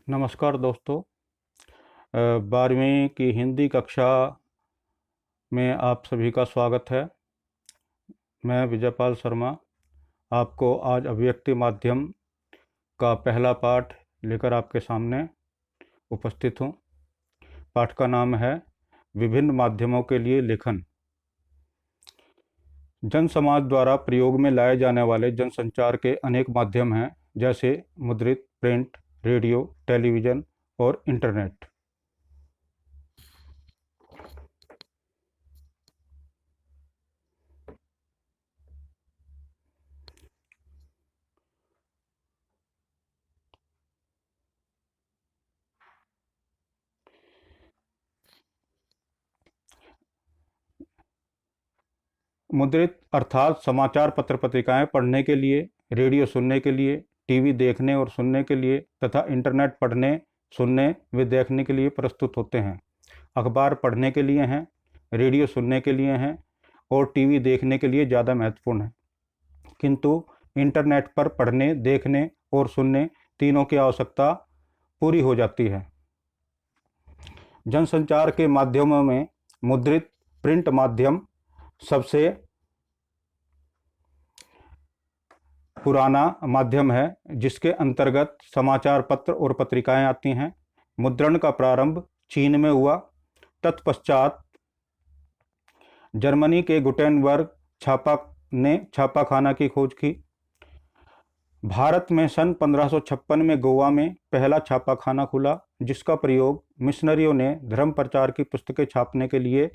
नमस्कार दोस्तों। 12वीं की हिंदी कक्षा में आप सभी का स्वागत है। मैं विजयपाल शर्मा आपको आज अभिव्यक्ति माध्यम का पहला पाठ लेकर आपके सामने उपस्थित हूँ। पाठ का नाम है विभिन्न माध्यमों के लिए लेखन। जन समाज द्वारा प्रयोग में लाए जाने वाले जनसंचार के अनेक माध्यम हैं, जैसे मुद्रित, प्रिंट, रेडियो, टेलीविज़न और इंटरनेट। मुद्रित अर्थात समाचार पत्र पत्रिकाएं पढ़ने के लिए, रेडियो सुनने के लिए, टीवी देखने और सुनने के लिए तथा इंटरनेट पढ़ने, सुनने व देखने के लिए प्रस्तुत होते हैं। अखबार पढ़ने के लिए हैं, रेडियो सुनने के लिए हैं और टीवी देखने के लिए ज़्यादा महत्वपूर्ण है। किंतु इंटरनेट पर पढ़ने, देखने और सुनने तीनों की आवश्यकता पूरी हो जाती है। जनसंचार के माध्यमों में मुद्रित प्रिंट माध्यम सबसे पुराना माध्यम है, जिसके अंतर्गत समाचार पत्र और पत्रिकाएं आती हैं। मुद्रण का प्रारंभ चीन में हुआ। तत्पश्चात जर्मनी के गुटेनबर्ग ने छापाखाना की खोज की। भारत में सन 1556 में गोवा में पहला छापाखाना खुला, जिसका प्रयोग मिशनरियों ने धर्म प्रचार की पुस्तकें छापने के लिए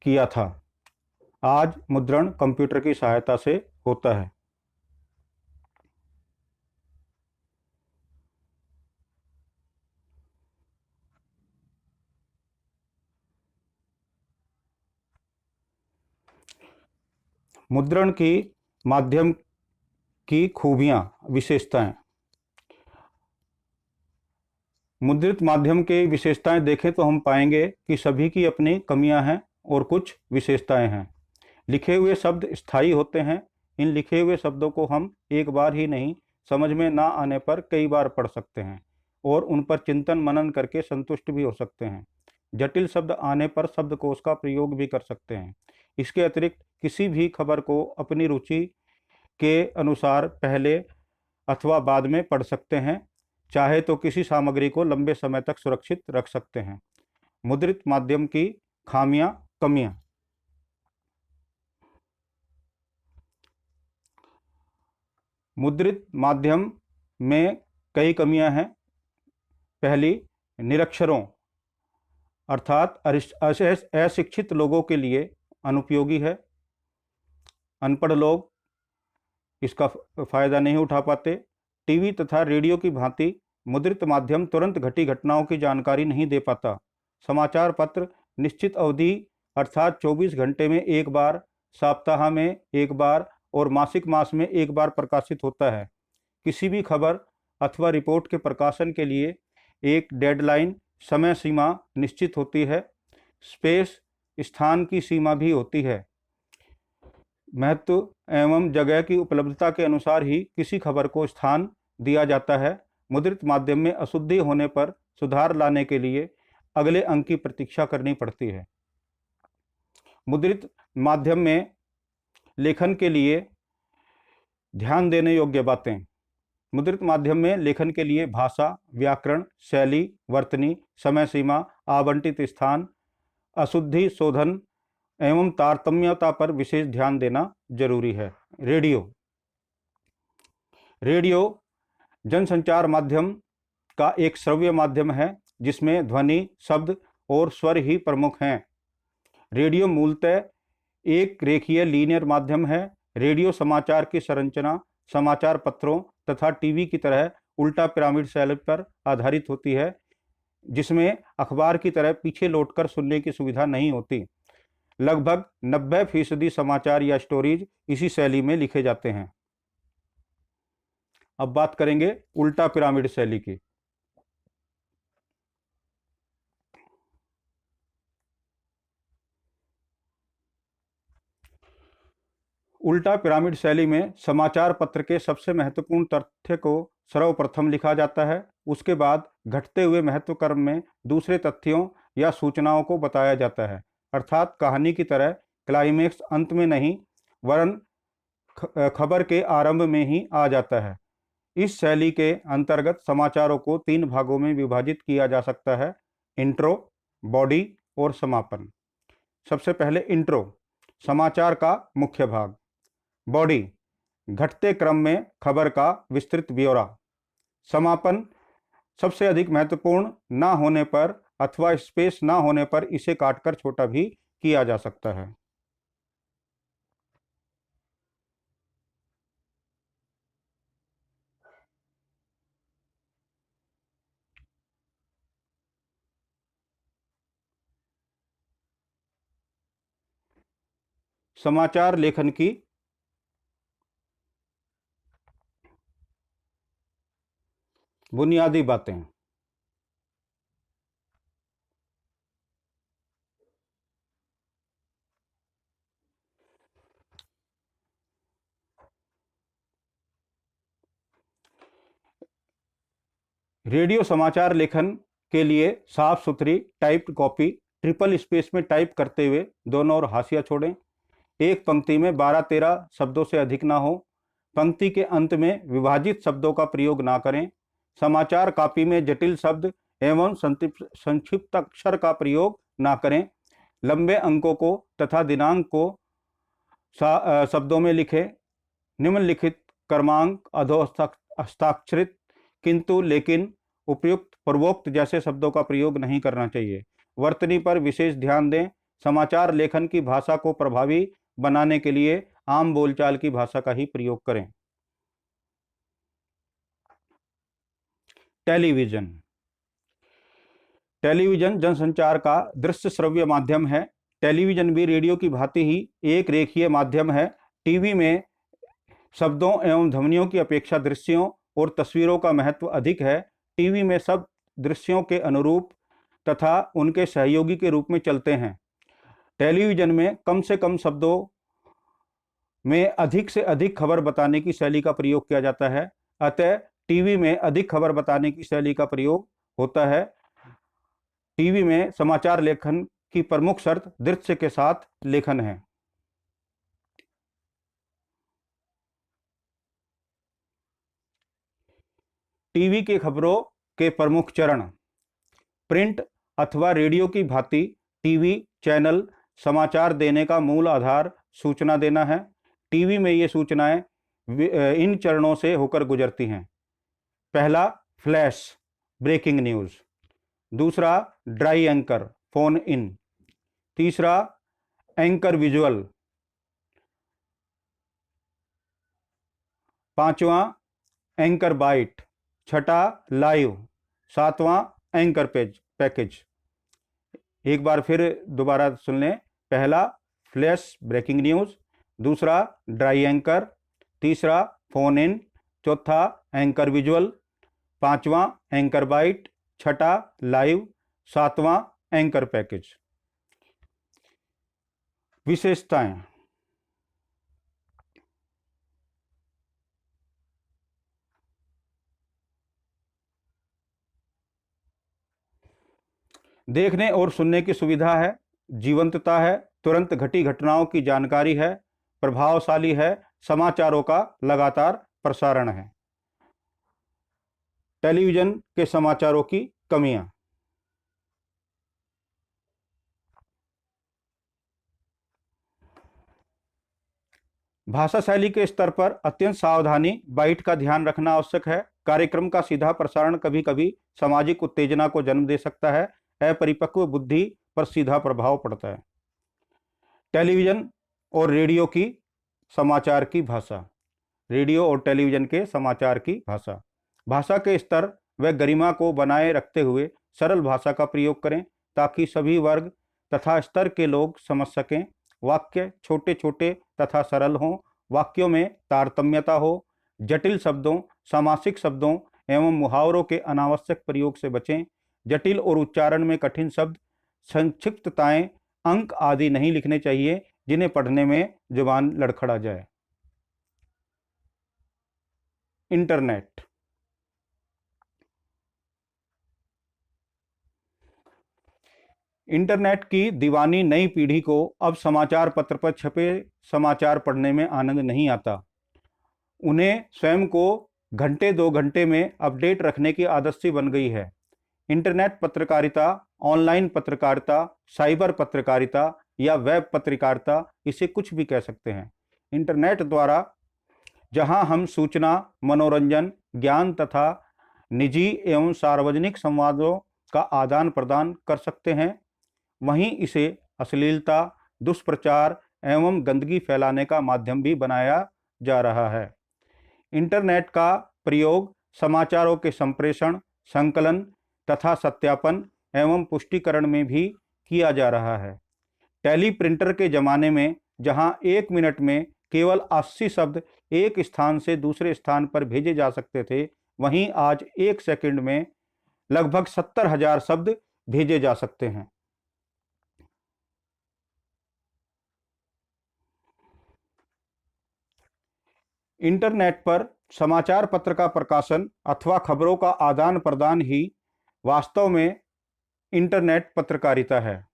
किया था। आज मुद्रण कंप्यूटर की सहायता से होता है। मुद्रण की माध्यम की खूबियां, विशेषताएं। मुद्रित माध्यम के विशेषताएं देखें तो हम पाएंगे कि सभी की अपनी कमियां हैं और कुछ विशेषताएं हैं। लिखे हुए शब्द स्थायी होते हैं। इन लिखे हुए शब्दों को हम एक बार ही नहीं, समझ में ना आने पर कई बार पढ़ सकते हैं और उन पर चिंतन मनन करके संतुष्ट भी हो सकते हैं। जटिल शब्द आने पर शब्दकोश का प्रयोग भी कर सकते हैं। इसके अतिरिक्त किसी भी खबर को अपनी रुचि के अनुसार पहले अथवा बाद में पढ़ सकते हैं। चाहे तो किसी सामग्री को लंबे समय तक सुरक्षित रख सकते हैं। मुद्रित माध्यम की खामियां, कमियां। मुद्रित माध्यम में कई कमियां हैं। पहली, निरक्षरों अर्थात अशिक्षित लोगों के लिए अनुपयोगी है। अनपढ़ लोग इसका फायदा नहीं उठा पाते। टीवी तथा रेडियो की भांति मुद्रित माध्यम तुरंत घटी घटनाओं की जानकारी नहीं दे पाता। समाचार पत्र निश्चित अवधि अर्थात 24 घंटे में एक बार, सप्ताह में एक बार और मासिक मास में एक बार प्रकाशित होता है। किसी भी खबर अथवा रिपोर्ट के प्रकाशन के लिए एक डेडलाइन, समय सीमा निश्चित होती है। स्पेस, स्थान की सीमा भी होती है। महत्व एवं जगह की उपलब्धता के अनुसार ही किसी खबर को स्थान दिया जाता है। मुद्रित माध्यम में अशुद्धि होने पर सुधार लाने के लिए अगले अंक की प्रतीक्षा करनी पड़ती है। मुद्रित माध्यम में लेखन के लिए ध्यान देने योग्य बातें। मुद्रित माध्यम में लेखन के लिए भाषा, व्याकरण, शैली, वर्तनी, समय सीमा, आवंटित स्थान, अशुद्धि शोधन एवं तारतम्यता पर विशेष ध्यान देना जरूरी है। रेडियो जनसंचार माध्यम का एक श्रव्य माध्यम है, जिसमें ध्वनि, शब्द और स्वर ही प्रमुख हैं। रेडियो मूलतः एक रेखीय लीनियर माध्यम है। रेडियो समाचार की संरचना समाचार पत्रों तथा टीवी की तरह उल्टा पिरामिड शैली पर आधारित होती है, जिसमें अखबार की तरह पीछे लौटकर सुनने की सुविधा नहीं होती। लगभग 90% समाचार या स्टोरीज इसी शैली में लिखे जाते हैं। अब बात करेंगे उल्टा पिरामिड शैली की। उल्टा पिरामिड शैली में समाचार पत्र के सबसे महत्वपूर्ण तथ्य को सर्वप्रथम लिखा जाता है, उसके बाद घटते हुए महत्व क्रम में दूसरे तथ्यों या सूचनाओं को बताया जाता है। अर्थात कहानी की तरह क्लाइमेक्स अंत में नहीं वरन खबर के आरंभ में ही आ जाता है। इस शैली के अंतर्गत समाचारों को 3 भागों में विभाजित किया जा सकता है: इंट्रो, बॉडी और समापन। सबसे पहले इंट्रो, समाचार का मुख्य भाग। बॉडी, घटते क्रम में खबर का विस्तृत ब्यौरा। समापन, सबसे अधिक महत्वपूर्ण ना होने पर अथवा स्पेस ना होने पर इसे काटकर छोटा भी किया जा सकता है। समाचार लेखन की बुनियादी बातें। रेडियो समाचार लेखन के लिए साफ सुथरी टाइप्ड कॉपी ट्रिपल स्पेस में टाइप करते हुए दोनों ओर हाशिया छोड़ें। एक पंक्ति में 12-13 शब्दों से अधिक ना हो। पंक्ति के अंत में विभाजित शब्दों का प्रयोग ना करें। समाचार कॉपी में जटिल शब्द एवं संक्षिप्त अक्षर का प्रयोग ना करें। लंबे अंकों को तथा दिनांक को शब्दों में लिखें। निम्नलिखित क्रमांक हस्ताक्षरित किंतु लेकिन उपयुक्त पूर्वोक्त जैसे शब्दों का प्रयोग नहीं करना चाहिए। वर्तनी पर विशेष ध्यान दें। समाचार लेखन की भाषा को प्रभावी बनाने के लिए आम बोलचाल की भाषा का ही प्रयोग करें। टेलीविजन। टेलीविजन जनसंचार का दृश्य श्रव्य माध्यम है। टेलीविजन भी रेडियो की भांति ही एक रेखीय माध्यम है। टीवी में शब्दों एवं ध्वनियों की अपेक्षा दृश्यों और तस्वीरों का महत्व अधिक है। टीवी में सब दृश्यों के अनुरूप तथा उनके सहयोगी के रूप में चलते हैं। टेलीविजन में कम से कम शब्दों में अधिक से अधिक खबर बताने की शैली का प्रयोग किया जाता है। अतः टीवी में अधिक खबर बताने की शैली का प्रयोग होता है। टीवी में समाचार लेखन की प्रमुख शर्त दृश्य के साथ लेखन है। टीवी की खबरों के प्रमुख चरण। प्रिंट अथवा रेडियो की भांति टीवी चैनल समाचार देने का मूल आधार सूचना देना है। टीवी में ये सूचनाएं इन चरणों से होकर गुजरती हैं। पहला, फ्लैश ब्रेकिंग न्यूज़। दूसरा, ड्राई एंकर फोन इन। तीसरा, एंकर विजुअल। पांचवा, एंकर बाइट। छठा, लाइव। सातवां, एंकर पैकेज। एक बार फिर दोबारा सुन लें। पहला, फ्लैश ब्रेकिंग न्यूज़। दूसरा, ड्राई एंकर। तीसरा, फोन इन। चौथा, एंकर विजुअल। पांचवा, एंकर बाइट। छठा, लाइव। सातवां, एंकर पैकेज। विशेषताएं। देखने और सुनने की सुविधा है, जीवंतता है, तुरंत घटी घटनाओं की जानकारी है, प्रभावशाली है, समाचारों का लगातार प्रसारण है। टेलीविजन के समाचारों की कमियां। भाषा शैली के स्तर पर अत्यंत सावधानी बाइट का ध्यान रखना आवश्यक है। कार्यक्रम का सीधा प्रसारण कभी कभी सामाजिक उत्तेजना को जन्म दे सकता है। अपरिपक्व बुद्धि पर सीधा प्रभाव पड़ता है। टेलीविजन और रेडियो की समाचार की भाषा। रेडियो और टेलीविजन के समाचार की भाषा। भाषा के स्तर व गरिमा को बनाए रखते हुए सरल भाषा का प्रयोग करें ताकि सभी वर्ग तथा स्तर के लोग समझ सकें। वाक्य छोटे छोटे तथा सरल हों। वाक्यों में तारतम्यता हो। जटिल शब्दों, सामासिक शब्दों एवं मुहावरों के अनावश्यक प्रयोग से बचें। जटिल और उच्चारण में कठिन शब्द, संक्षिप्तताएं, अंक आदि नहीं लिखने चाहिए जिन्हें पढ़ने में जुबान लड़खड़ा जाए। इंटरनेट। इंटरनेट की दीवानी नई पीढ़ी को अब समाचार पत्र पर छपे समाचार पढ़ने में आनंद नहीं आता। उन्हें स्वयं को घंटे 2 घंटे में अपडेट रखने की आदत सी बन गई है। इंटरनेट पत्रकारिता, ऑनलाइन पत्रकारिता, साइबर पत्रकारिता या वेब पत्रकारिता, इसे कुछ भी कह सकते हैं। इंटरनेट द्वारा जहां हम सूचना, मनोरंजन, ज्ञान तथा निजी एवं सार्वजनिक संवादों का आदान प्रदान कर सकते हैं, वहीं इसे अश्लीलता, दुष्प्रचार एवं गंदगी फैलाने का माध्यम भी बनाया जा रहा है। इंटरनेट का प्रयोग समाचारों के संप्रेषण, संकलन तथा सत्यापन एवं पुष्टिकरण में भी किया जा रहा है। टेलीप्रिंटर के ज़माने में जहां 1 मिनट में केवल 80 शब्द एक स्थान से दूसरे स्थान पर भेजे जा सकते थे, वहीं आज 1 सेकंड में लगभग 70,000 शब्द भेजे जा सकते हैं। इंटरनेट पर समाचार पत्र का प्रकाशन अथवा खबरों का आदान प्रदान ही वास्तव में इंटरनेट पत्रकारिता है।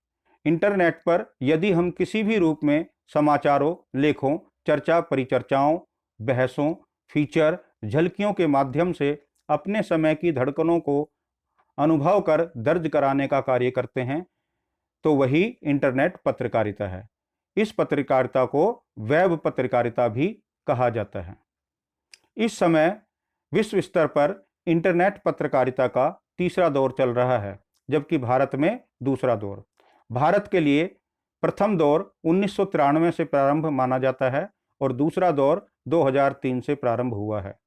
इंटरनेट पर यदि हम किसी भी रूप में समाचारों, लेखों, चर्चा परिचर्चाओं, बहसों, फीचर, झलकियों के माध्यम से अपने समय की धड़कनों को अनुभव कर दर्ज कराने का कार्य करते हैं, तो वही इंटरनेट पत्रकारिता है। इस पत्रकारिता को वेब पत्रकारिता भी कहा जाता है। इस समय विश्व स्तर पर इंटरनेट पत्रकारिता का तीसरा दौर चल रहा है, जबकि भारत में दूसरा दौर। भारत के लिए प्रथम दौर 1993 से प्रारंभ माना जाता है और दूसरा दौर 2003 से प्रारंभ हुआ है।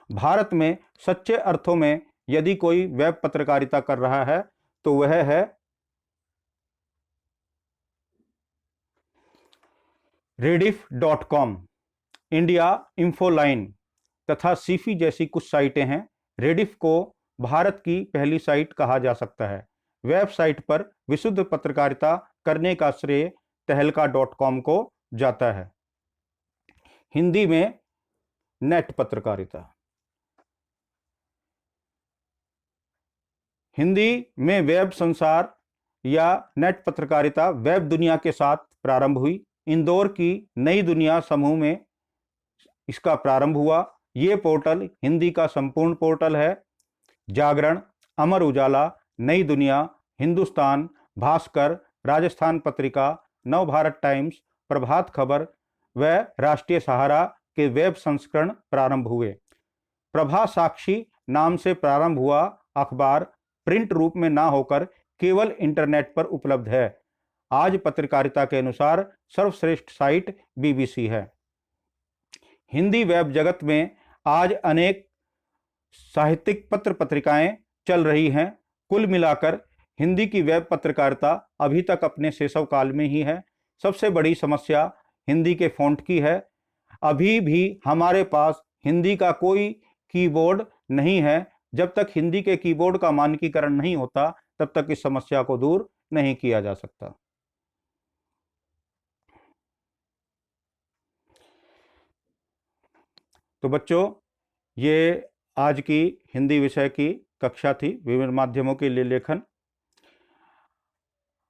भारत में सच्चे अर्थों में यदि कोई वेब पत्रकारिता कर रहा है तो वह है rediff.com, इंडिया इंफोलाइन तथा सीफी जैसी कुछ साइटें हैं। रेडिफ को भारत की पहली साइट कहा जा सकता है। वेबसाइट पर विशुद्ध पत्रकारिता करने का श्रेय तहलका.com को जाता है। हिंदी में नेट पत्रकारिता। हिंदी में वेब संसार या नेट पत्रकारिता वेब दुनिया के साथ प्रारंभ हुई। इंदौर की नई दुनिया समूह में इसका प्रारंभ हुआ। ये पोर्टल हिंदी का संपूर्ण पोर्टल है। जागरण, अमर उजाला, नई दुनिया, हिंदुस्तान, भास्कर, राजस्थान पत्रिका, नवभारत टाइम्स, प्रभात खबर व राष्ट्रीय सहारा के वेब संस्करण प्रारंभ हुए। प्रभा साक्षी नाम से प्रारंभ हुआ अखबार प्रिंट रूप में ना होकर केवल इंटरनेट पर उपलब्ध है। आज पत्रकारिता के अनुसार सर्वश्रेष्ठ साइट बीबीसी है। हिंदी वेब जगत में आज अनेक साहित्यिक पत्र पत्रिकाएं चल रही हैं। कुल मिलाकर हिंदी की वेब पत्रकारिता अभी तक अपने शैशव काल में ही है। सबसे बड़ी समस्या हिंदी के फ़ॉन्ट की है। अभी भी हमारे पास हिंदी का कोई कीबोर्ड नहीं है। जब तक हिंदी के कीबोर्ड का मानकीकरण नहीं होता, तब तक इस समस्या को दूर नहीं किया जा सकता। तो बच्चों, ये आज की हिंदी विषय की कक्षा थी, विभिन्न माध्यमों के लिए लेखन।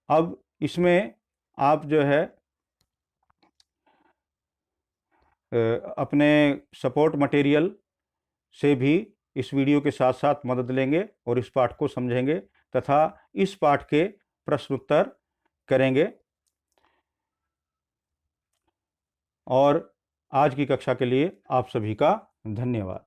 अब इसमें आप जो है अपने सपोर्ट मटेरियल से भी इस वीडियो के साथ साथ मदद लेंगे और इस पाठ को समझेंगे तथा इस पाठ के प्रश्नोत्तर करेंगे। और आज की कक्षा के लिए आप सभी का धन्यवाद।